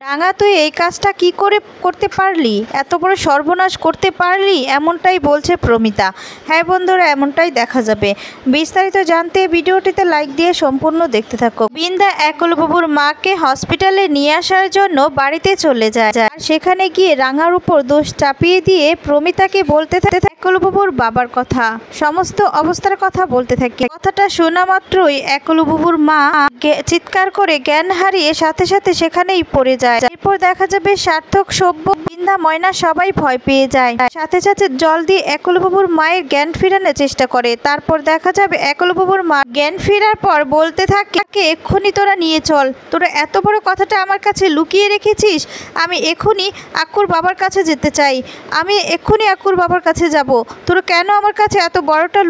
রাঙা, তুই এই কাজটা কি করে করতে পারলি? এত বড় সর্বনাশ করতে পারলি? এমনটাই বলছে প্রমিতা। হ্যাঁ বন্ধুরা, এমনটাই দেখা যাবে। বিস্তারিত জানতে ভিডিওটিতে লাইক দিয়ে সম্পূর্ণ দেখতে থাকো। বৃন্দা একলবাবুর মাকে হসপিটালে নিয়ে আসার জন্য বাড়িতে চলে যায়। আর সেখানে গিয়ে রাঙার উপর দোষ চাপিয়ে দিয়ে প্রমিতাকে বলতে থাকে একলবাবুর বাবার কথা, সমস্ত অবস্থার কথা বলতে থাকে। কথাটা শোনা মাত্রই একলবাবুর মা চিৎকার করে জ্ঞান হারিয়ে সাথে সাথে সেখানেই পড়ে যায়। এরপর দেখা যাবে সার্থক, সভ্য, বৃন্দা, ময়না সবাই ভয় পেয়ে যায়। সাথে সাথে জল দিয়ে একলবাবুর মায়ের জ্ঞান ফেরানোর চেষ্টা করে। তারপর দেখা যাবে একলবাবুর মা জ্ঞান ফেরার পর বলতে থাকে, এক্ষুনি তোরা নিয়ে চল, তোরা এত বড় কথাটা আমার কাছে লুকিয়ে রেখেছিস। আমি এক্ষুনি আক্কুর বাবার কাছে যেতে চাই, আমি এক্ষুনি আক্কুর বাবার কাছে যাব। তোরা কেন আমার কাছে এত বড়টা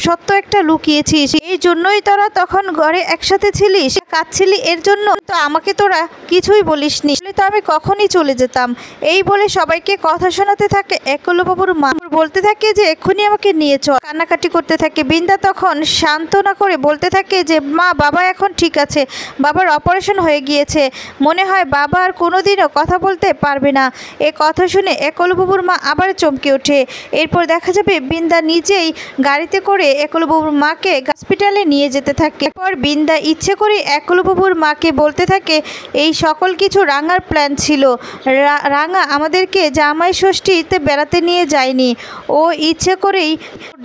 সত্য একটা লুকিয়েছিস? এই জন্যই তোরা তখন ঘরে একসাথে ছিলিস, কাঁদছিলি, এর জন্য তো আমাকে তোরা কিছুই বলিসনি, তো আমি কখনই চলে যেতাম। এই বলে সবাইকে কথা শোনাতে থাকে। একলবাবুর মা বলতে থাকে যে এক্ষুনি আমাকে নিয়ে চল, কান্নাকাটি করতে থাকে। বৃন্দা তখন সান্ত্বনা করে বলতে থাকে যে মা, বাবা এখন ঠিক আছে, বাবার অপারেশন হয়ে গিয়েছে, মনে হয় বাবা আর কোনোদিনও কথা বলতে পারবে না। এ কথা শুনে একলবাবুর মা আবার চমকে ওঠে। এরপর দেখা যাবে বৃন্দা নিজেই গাড়িতে করে একলবাবুর মাকে হসপিটালে নিয়ে যেতে থাকে। এরপর বৃন্দা ইচ্ছে করে একলবাবুর মাকে বলতে থাকে এই সকল কিছু রাঙার প্ল্যান ছিল। রাঙা আমাদেরকে জামাই ষষ্ঠীতে বেড়াতে নিয়ে যায়নি, ও ইচ্ছে করেই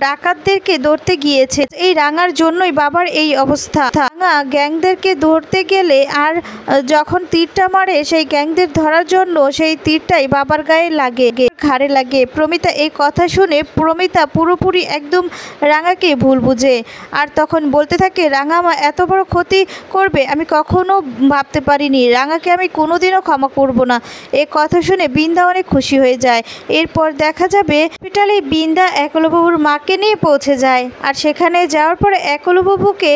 ডাকাতদেরকে ধরতে গিয়েছে। এই রাঙার জন্যই বাবার এই অবস্থা। রাঙা গ্যাংদেরকে ধরতে গেলে আর যখন তীরটা মারে সেই গ্যাংদের ধরার জন্য সেই তীরটাই বাবার গায়ে লাগে, ঘাড়ে লাগে। প্রমিতা এই কথা শুনে প্রমিতা পুরোপুরি একদম রাঙাকে ভুল বুঝে। আর তখন বলতে থাকে রাঙা মা এত বড় ক্ষতি করবে আমি কখনো ভাবতে পারিনি, রাঙাকে আমি কোনোদিনও ক্ষমা করব না। এ কথা শুনে বৃন্দা অনেক খুশি হয়ে যায়। এরপর দেখা যাবে হসপিটালে বৃন্দা একলবাবুর মাকে নিয়ে পৌঁছে যায়। আর সেখানে যাওয়ার পরে একলবাবুকে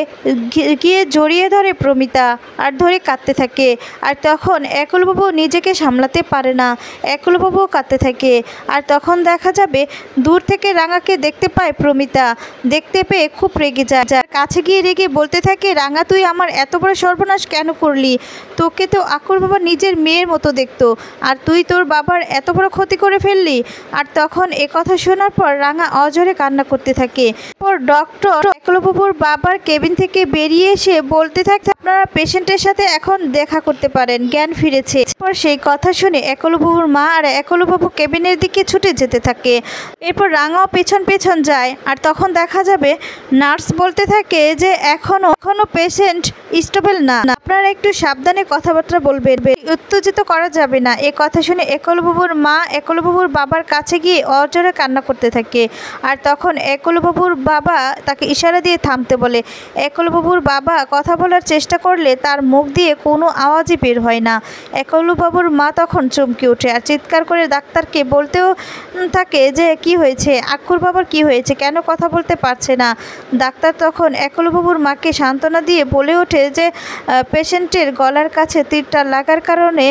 গিয়ে জড়িয়ে ধরে প্রমিতা আর ধরে কাঁদতে থাকে। আর তখন একলবাবু নিজেকে সামলাতে পারে না, একলবাবুও কাঁদতে থাকে। আর তখন দেখা যাবে দূর থেকে রাঙাকে দেখতে পায় প্রমিতা। দেখতে পেয়ে খুব রেগে যায়, কাছে গিয়ে রেগে বলতে থাকে রাঙা, তুই আমার এত বড় সর্বনাশ কেন করলি? তোকে তো আকুর বাবা নিজের মেয়ের মতো দেখতো, আর তুই তোর বাবার এত বড় ক্ষতি করে ফেললি। আর তখন এ কথা শোনার পর রাঙা অঝরে কান্না করতে থাকে। পর ডক্টর একলবাবুর বাবার কেবিন থেকে বেরিয়ে এসে বলতে থাকে আপনারা পেশেন্টের সাথে এখন দেখা করতে পারেন, জ্ঞান ফিরেছে। পর সেই কথা শুনে একলবাবুর মা আর একলবাবু কেবিনের দিকে ছুটে যেতে থাকে। এরপর রাঙাও পেছন পেছন যায়। আর তখন দেখা যাবে নার্স বলতে থাকে যে এখনো পেশেন্ট স্টেবল না, আপনারা একটু সাবধানে কথাবার্তা বলবেন, উত্তেজিত করা যাবে না। এ কথা শুনে একলবাবুর মা একলবাবুর বাবার কাছে গিয়ে অজরে কান্না করতে থাকে। আর তখন একলবাবুর বাবা তাকে ইশারা দিয়ে থামতে বলে। একলবাবুর বাবা কথা বলার চেষ্টা করলে তার মুখ দিয়ে কোনো আওয়াজই বের হয় না। একলবাবুর মা তখন চমকে ওঠে আর চিৎকার করে ডাক্তারকে বলতেও থাকে যে কি হয়েছে, আক্কুর বাবার কি হয়েছে, কেন কথা বলতে পারছে না। ডাক্তার তখন একলবাবুর মাকে সান্ত্বনা দিয়ে বলে ওঠে যে পেশেন্টের গলার কাছে তীরটা লাগার কারণে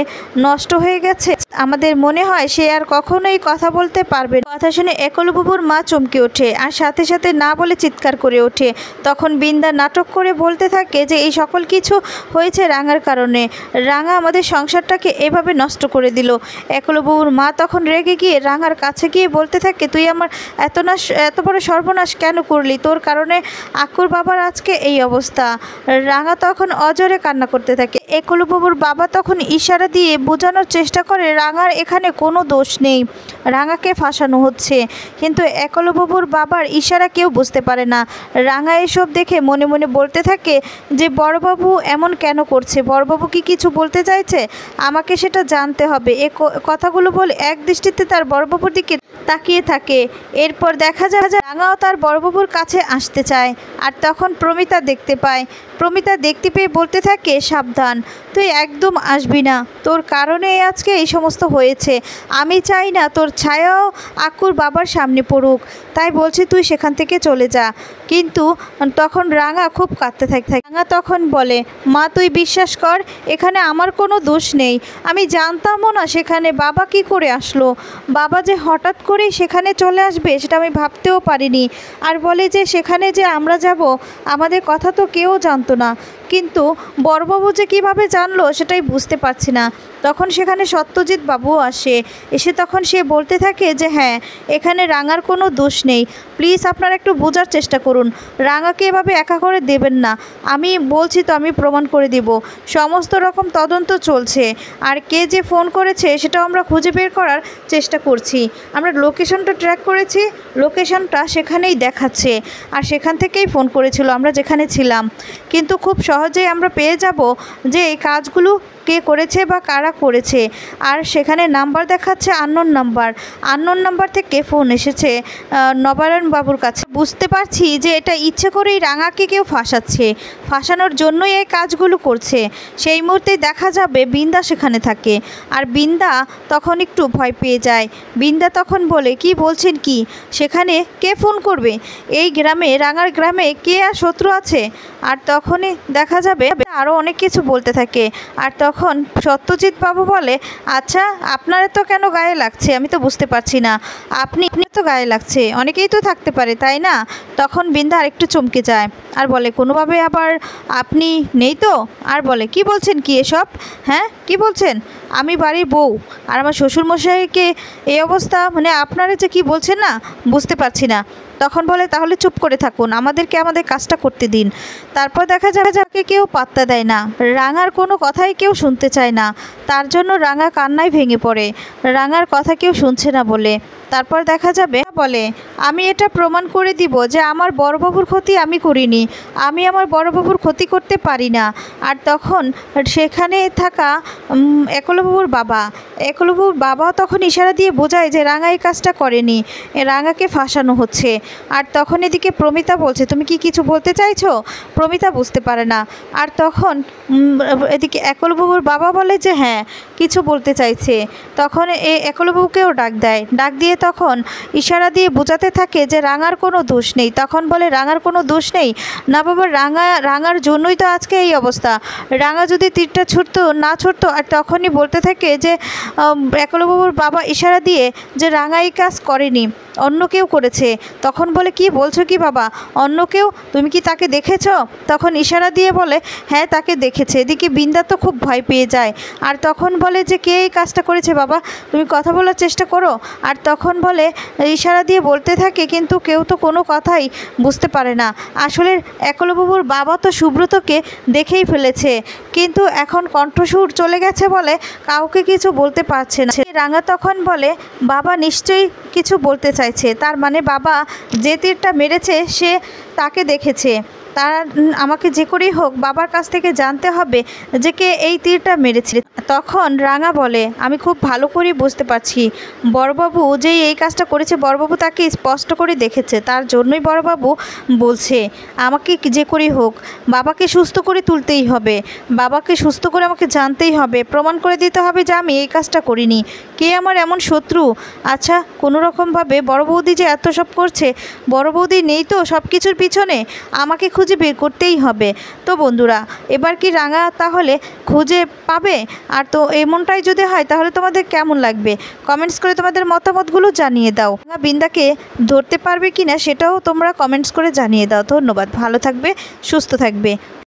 নষ্ট হয়ে গেছে, আমাদের মনে হয় সে আর কখনোই কথা বলতে পারবে না। কথা শুনে একলবাবুর মা চমকে ওঠে আর সাথে সাথে না বলে চিৎকার করে ওঠে। তখন বৃন্দা নাটক করে বলতে থাকে যে এই সকল কিছু হয়েছে রাঙার কারণে, রাঙা আমাদের সংসারটাকে এভাবে নষ্ট করে দিল। একলবাবুর মা তখন রেগে গিয়ে রাঙার কাছে গিয়ে বলতে থাকে তুই আমার এত বড় সর্বনাশ কেন করলি, তোর কারণে আক্কুর বাবার আজকে এই অবস্থা। রাঙা তখন অজরে কান্না করতে থাকে। একলবাবুর বাবা তখন ইশারা দিয়ে বোঝানোর চেষ্টা করে রাঙার এখানে কোনো দোষ নেই, রাঙাকে ফাঁসানো হচ্ছে। কিন্তু একলবাবুর বাবার ইশারা কেউ বুঝতে পারে না। রাঙা এসব দেখে মনে মনে বলতে থাকে যে বড়বাবু এমন কেন করছে, বড়বাবু কি কিছু বলতে চাইছে, আমাকে সেটা জানতে হবে। এ কথাগুলো বলে এক দৃষ্টিতে তার বড়বাবুর দিকে তাকিয়ে থাকে। এরপর দেখা যায় রাঙাও তার বড়বাবুর কাছে আসতে চায়। আর তখন প্রমিতা দেখতে পায়। প্রমিতা দেখতে পেয়ে বলতে থাকে সাবধান, তুই একদম আসবি না, তোর কারণে আজকে এই সমস্ত হয়েছে। আমি চাই না তোর ছায়াও আক্কুর বাবার সামনে পড়ুক, তাই বলছি তুই সেখান থেকে চলে যা। কিন্তু তখন রাঙা খুব কাঁদতে থাকে। রাঙা তখন বলে মা তুই বিশ্বাস কর, এখানে আমার কোনো দোষ নেই, আমি জানতামও না সেখানে বাবা কি করে আসলো, বাবা যে হঠাৎ করেই সেখানে চলে আসবে সেটা আমি ভাবতেও পারিনি। আর বলে যে সেখানে যে আমরা যাব আমাদের কথা তো কেউ জানতো না, কিন্তু বড়বাবু যে কীভাবে জানলো সেটাই বুঝতে পারছি না। তখন সেখানে সত্যজিৎ বাবুও আসে, এসে তখন সে বলতে থাকে যে হ্যাঁ, এখানে রাঙার কোনো দোষ নেই, প্লিজ আপনারা একটু বোঝার চেষ্টা করুন, রাঙাকে এভাবে একা করে দেবেন না, আমি বলছি তো আমি প্রমাণ করে দিব, সমস্ত রকম তদন্ত চলছে, আর কে যে ফোন করেছে সেটাও আমরা খুঁজে বের করার চেষ্টা করছি, আমরা লোকেশনটা ট্র্যাক করেছি, লোকেশনটা সেখানেই দেখাচ্ছে, আর সেখান থেকেই ফোন করেছিল আমরা যেখানে ছিলাম, কিন্তু খুব সহজেই আমরা পেয়ে যাব যে এই কাজগুলো কে করেছে বা কারা করেছে। আর সেখানে নাম্বার দেখাচ্ছে আননোন নাম্বার থেকে ফোন এসেছে নবায়ন বাবুর কাছে। বুঝতে পারছি যে এটা ইচ্ছে করেই রাঙাকে কেউ ফাঁসানোর জন্যই এই কাজগুলো করছে। সেই মুহূর্তেই দেখা যাবে বৃন্দা সেখানে থাকে, আর বৃন্দা তখন একটু ভয় পেয়ে যায়। বৃন্দা তখন বলে, কি বলছেন কি, সেখানে কে ফোন করবে, এই গ্রামে রাঙার গ্রামে কে আর শত্রু আছে। আর তখনই দেখা যাবে আরও অনেক কিছু বলতে থাকে। আর তখন সত্যজিৎ বাবু বলে, আচ্ছা আপনার তো কেন গায়ে লাগছে আমি তো বুঝতে পারছি না, আপনি তো গায়ে লাগছে, অনেকেই তো থাকতে পারে তাই না। তখন বৃন্দা আরেকটু চমকে যায় আর বলে, কোনোভাবে আবার আপনি নেই তো। আর বলে, কি বলছেন কি এসব, হ্যাঁ কি বলছেন, আমি বাড়ির বউ আর আমার শ্বশুরমশাইকে এই অবস্থা, মানে আপনারা যে কি বলছেন না বুঝতে পারছি না। তখন বলে, তাহলে চুপ করে থাকুন, আমাদেরকে আমাদের কাজটা করতে দিন। তারপর দেখা যায় যাকে কেউ পাত্তা দেয় না, রাঙার কোনো কথাই কেউ শুনতে চায় না, তার জন্য রাঙা কান্নায় ভেঙে পড়ে, রাঙার কথা কেউ শুনছে না বলে। তারপর দেখা যাবে বলে, আমি এটা প্রমাণ করে দিব যে আমার বড়বাবুর ক্ষতি আমি করিনি, আমি আমার বড়বাবুর ক্ষতি করতে পারি না। আর তখন সেখানে থাকা একলবাবুর বাবা তখন ইশারা দিয়ে বোঝায় যে রাঙা এই কাজটা করেনি, রাঙাকে ফাঁসানো হচ্ছে। আর তখন এদিকে প্রমিতা বলছে, তুমি কি কিছু বলতে চাইছো, প্রমিতা বুঝতে পারে না। আর তখন এদিকে একলবাবুর বাবা বলে যে হ্যাঁ কিছু বলতে চাইছে। তখন এই একলবাবুকেও ডাক দিয়ে তখন ইশারা দিয়ে বোঝাতে থাকে যে রাঙার কোনো দোষ নেই। তখন বলে, রাঙার কোনো দোষ নেই না বাবা, রাঙার জন্যই তো আজকে এই অবস্থা, রাঙা যদি তীরটা না ছুটতো। আর তখনই বলতে থাকে যে একলবাবুর বাবা ইশারা দিয়ে যে রাঙা এই কাজ করেনি, অন্য কেউ করেছে। তখন বলে, কি বলছো কি বাবা, অন্য কেউ, তুমি কি তাকে দেখেছো? তখন ইশারা দিয়ে বলে, হ্যাঁ তাকে দেখেছে। এদিকে বৃন্দা তো খুব ভয় পেয়ে যায়। আর তখন বলে যে কে এই কাজটা করেছে বাবা, তুমি কথা বলার চেষ্টা করো। আর তখন বলে, ইশারা দিয়ে বলতে থাকে, কিন্তু কেউ তো কোনো কথাই বুঝতে পারে না, আসলে একলবাবুর বাবা তো সুব্রতকে দেখেই ফেলেছে, কিন্তু এখন কণ্ঠস্বর চলে গেছে বলে কাউকে কিছু বলতে পারছে না। রাঙা তখন বলে, বাবা নিশ্চয়ই কিছু বলতে চাইছে, তার মানে বাবা যে তীরটা মেরেছে সে তাকে দেখেছে, তার আমাকে যে করেই হোক বাবার কাছ থেকে জানতে হবে যে কে এই তীরটা মেরেছিল। তখন রাঙা বলে, আমি খুব ভালো করে বুঝতে পারছি বড়বাবু যেই এই কাজটা করেছে, বড়বাবু তাকে স্পষ্ট করে দেখেছে, তার জন্যই বড়বাবু বলছে আমাকে যে করেই হোক বাবাকে সুস্থ করে তুলতেই হবে, বাবাকে সুস্থ করে আমাকে জানতেই হবে, প্রমাণ করে দিতে হবে যে আমি এই কাজটা করিনি, কে আমার এমন শত্রু। আচ্ছা কোনো রকমভাবে বড় বৌদি যে এত সব করছে, বড় বৌদি নেই তো সব কিছুর পিছনে, আমাকে খুঁজে বের করতেই হবে। তো বন্ধুরা, এবার কি রাঙা তাহলে খুঁজে পাবে? আর তো এমনটাই যদি হয় তাহলে তোমাদের কেমন লাগবে কমেন্টস করে তোমাদের মতামতগুলো জানিয়ে দাও। রাঙা বৃন্দাকে ধরতে পারবে কিনা সেটাও তোমরা কমেন্টস করে জানিয়ে দাও। ধন্যবাদ, ভালো থাকবে, সুস্থ থাকবে।